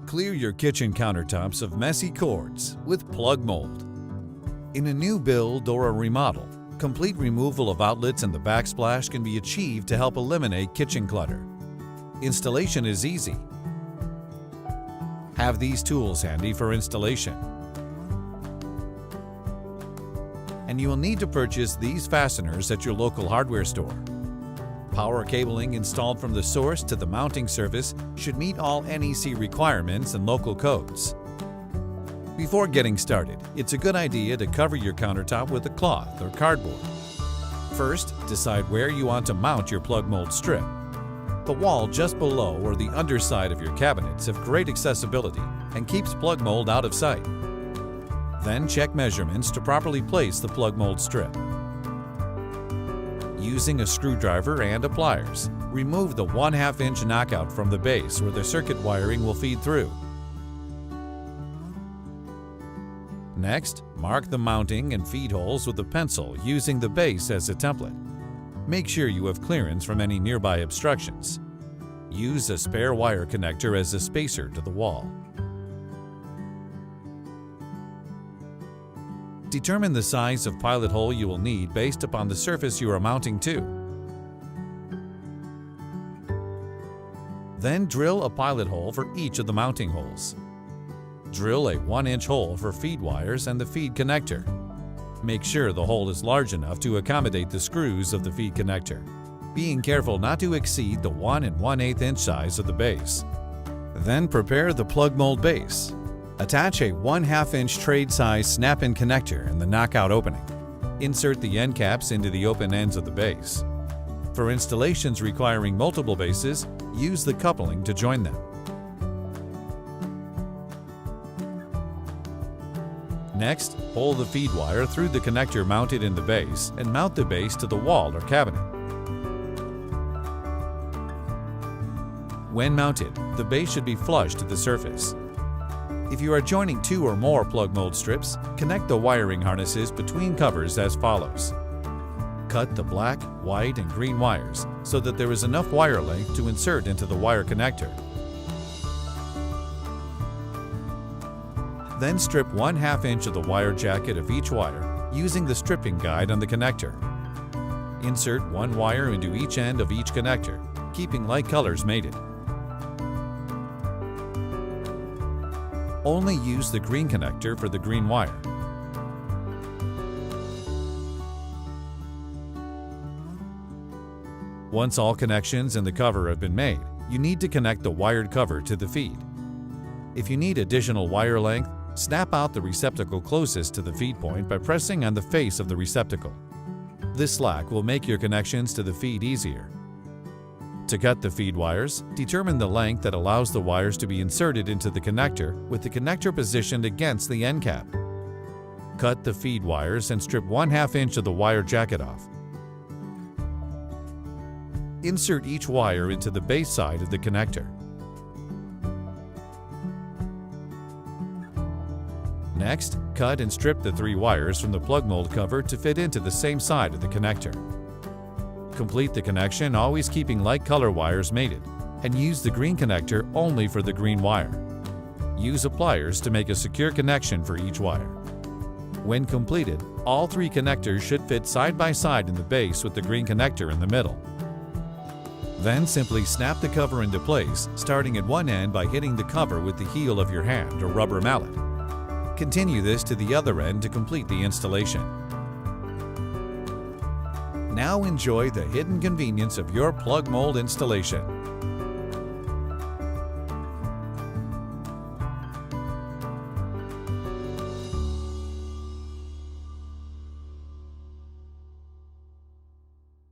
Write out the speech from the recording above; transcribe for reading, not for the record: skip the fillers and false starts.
Clear your kitchen countertops of messy cords with plugmold. In a new build or a remodel, complete removal of outlets and the backsplash can be achieved to help eliminate kitchen clutter. Installation is easy. Have these tools handy for installation. And you will need to purchase these fasteners at your local hardware store. Power cabling installed from the source to the mounting surface should meet all NEC requirements and local codes. Before getting started, it's a good idea to cover your countertop with a cloth or cardboard. First, decide where you want to mount your plugmold strip. The wall just below or the underside of your cabinets have great accessibility and keeps plugmold out of sight. Then check measurements to properly place the plugmold strip. Using a screwdriver and a pliers, remove the 1/2 inch knockout from the base where the circuit wiring will feed through. Next, mark the mounting and feed holes with a pencil using the base as a template. Make sure you have clearance from any nearby obstructions. Use a spare wire connector as a spacer to the wall. Determine the size of pilot hole you will need based upon the surface you are mounting to. Then drill a pilot hole for each of the mounting holes. Drill a 1-inch hole for feed wires and the feed connector. Make sure the hole is large enough to accommodate the screws of the feed connector, being careful not to exceed the 1 1/8 inch size of the base. Then prepare the plugmold base. Attach a 1/2 inch trade size snap-in connector in the knockout opening. Insert the end caps into the open ends of the base. For installations requiring multiple bases, use the coupling to join them. Next, pull the feed wire through the connector mounted in the base and mount the base to the wall or cabinet. When mounted, the base should be flush to the surface. If you are joining 2 or more plugmold strips, connect the wiring harnesses between covers as follows. Cut the black, white, and green wires so that there is enough wire length to insert into the wire connector. Then strip 1/2 inch of the wire jacket of each wire using the stripping guide on the connector. Insert 1 wire into each end of each connector, keeping light colors mated. Only use the green connector for the green wire. Once all connections and the cover have been made, you need to connect the wired cover to the feed. If you need additional wire length, snap out the receptacle closest to the feed point by pressing on the face of the receptacle. This slack will make your connections to the feed easier. To cut the feed wires, determine the length that allows the wires to be inserted into the connector with the connector positioned against the end cap. Cut the feed wires and strip 1/2 inch of the wire jacket off. Insert each wire into the base side of the connector. Next, cut and strip the 3 wires from the plugmold cover to fit into the same side of the connector. Complete the connection, always keeping light color wires mated, and use the green connector only for the green wire. Use pliers to make a secure connection for each wire. When completed, all 3 connectors should fit side by side in the base with the green connector in the middle. Then simply snap the cover into place, starting at one end by hitting the cover with the heel of your hand or rubber mallet. Continue this to the other end to complete the installation. Now enjoy the hidden convenience of your plugmold installation.